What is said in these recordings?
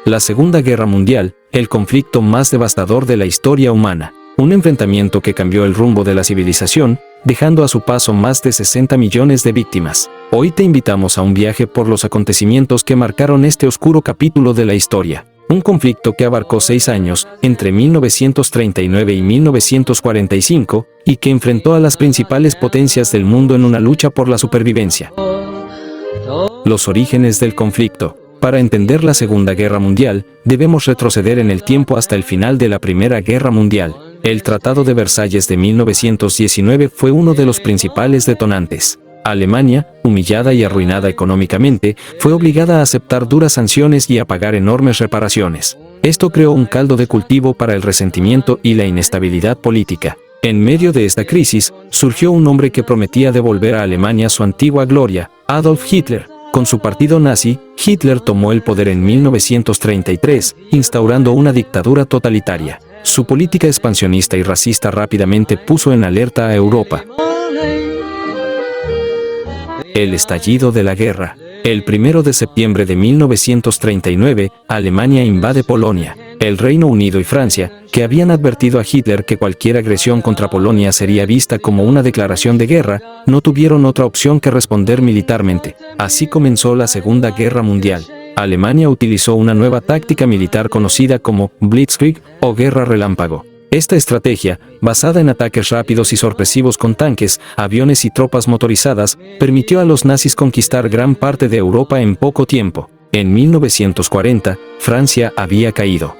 La Segunda Guerra Mundial, el conflicto más devastador de la historia humana. Un enfrentamiento que cambió el rumbo de la civilización, dejando a su paso más de 60 millones de víctimas. Hoy te invitamos a un viaje por los acontecimientos que marcaron este oscuro capítulo de la historia. Un conflicto que abarcó 6 años, entre 1939 y 1945, y que enfrentó a las principales potencias del mundo en una lucha por la supervivencia. Los orígenes del conflicto. Para entender la Segunda Guerra Mundial, debemos retroceder en el tiempo hasta el final de la Primera Guerra Mundial. El Tratado de Versalles de 1919 fue uno de los principales detonantes. Alemania, humillada y arruinada económicamente, fue obligada a aceptar duras sanciones y a pagar enormes reparaciones. Esto creó un caldo de cultivo para el resentimiento y la inestabilidad política. En medio de esta crisis, surgió un hombre que prometía devolver a Alemania su antigua gloria, Adolf Hitler. Con su partido nazi, Hitler tomó el poder en 1933, instaurando una dictadura totalitaria. Su política expansionista y racista rápidamente puso en alerta a Europa. El estallido de la guerra. El 1 de septiembre de 1939, Alemania invade Polonia. El Reino Unido y Francia, que habían advertido a Hitler que cualquier agresión contra Polonia sería vista como una declaración de guerra, no tuvieron otra opción que responder militarmente. Así comenzó la Segunda Guerra Mundial. Alemania utilizó una nueva táctica militar conocida como Blitzkrieg o Guerra Relámpago. Esta estrategia, basada en ataques rápidos y sorpresivos con tanques, aviones y tropas motorizadas, permitió a los nazis conquistar gran parte de Europa en poco tiempo. En 1940, Francia había caído.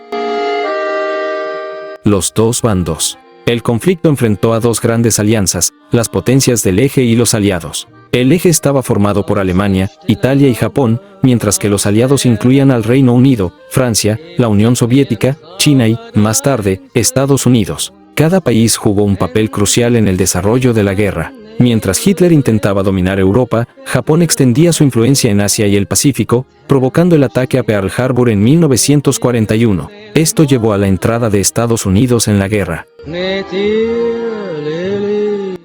Los dos bandos. El conflicto enfrentó a dos grandes alianzas, las potencias del Eje y los aliados. El Eje estaba formado por Alemania, Italia y Japón, mientras que los aliados incluían al Reino Unido, Francia, la Unión Soviética, China y, más tarde, Estados Unidos. Cada país jugó un papel crucial en el desarrollo de la guerra. Mientras Hitler intentaba dominar Europa, Japón extendía su influencia en Asia y el Pacífico, provocando el ataque a Pearl Harbor en 1941. Esto llevó a la entrada de Estados Unidos en la guerra.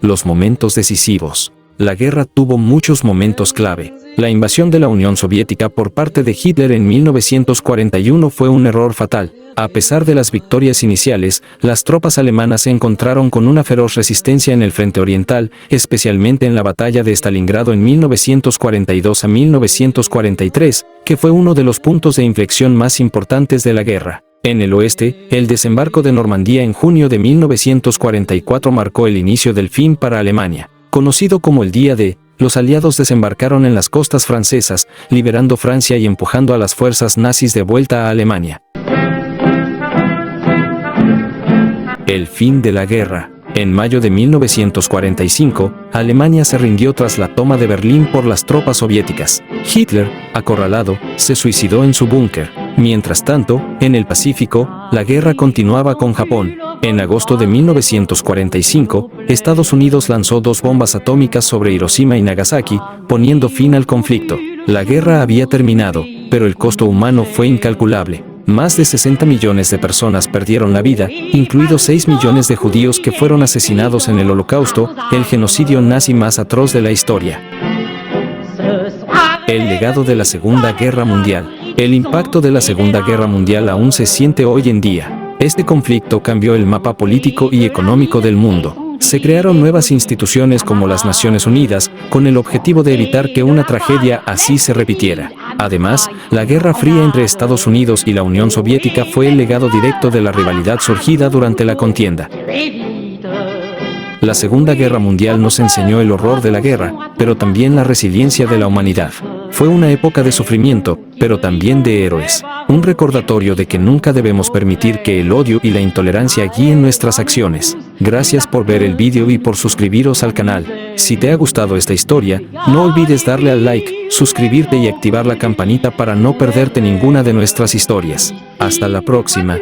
Los momentos decisivos. La guerra tuvo muchos momentos clave. La invasión de la Unión Soviética por parte de Hitler en 1941 fue un error fatal. A pesar de las victorias iniciales, las tropas alemanas se encontraron con una feroz resistencia en el frente oriental, especialmente en la batalla de Stalingrado en 1942 a 1943, que fue uno de los puntos de inflexión más importantes de la guerra. En el oeste, el desembarco de Normandía en junio de 1944 marcó el inicio del fin para Alemania. Conocido como el Día D, los aliados desembarcaron en las costas francesas, liberando Francia y empujando a las fuerzas nazis de vuelta a Alemania. El fin de la guerra. En mayo de 1945, Alemania se rindió tras la toma de Berlín por las tropas soviéticas. Hitler, acorralado, se suicidó en su búnker. Mientras tanto, en el Pacífico, la guerra continuaba con Japón. En agosto de 1945, Estados Unidos lanzó 2 bombas atómicas sobre Hiroshima y Nagasaki, poniendo fin al conflicto. La guerra había terminado, pero el costo humano fue incalculable. Más de 60 millones de personas perdieron la vida, incluidos 6 millones de judíos que fueron asesinados en el Holocausto, el genocidio nazi más atroz de la historia. El legado de la Segunda Guerra Mundial. El impacto de la Segunda Guerra Mundial aún se siente hoy en día. Este conflicto cambió el mapa político y económico del mundo. Se crearon nuevas instituciones como las Naciones Unidas, con el objetivo de evitar que una tragedia así se repitiera. Además, la Guerra Fría entre Estados Unidos y la Unión Soviética fue el legado directo de la rivalidad surgida durante la contienda. La Segunda Guerra Mundial nos enseñó el horror de la guerra, pero también la resiliencia de la humanidad. Fue una época de sufrimiento, pero también de héroes. Un recordatorio de que nunca debemos permitir que el odio y la intolerancia guíen nuestras acciones. Gracias por ver el vídeo y por suscribiros al canal. Si te ha gustado esta historia, no olvides darle al like, suscribirte y activar la campanita para no perderte ninguna de nuestras historias. Hasta la próxima.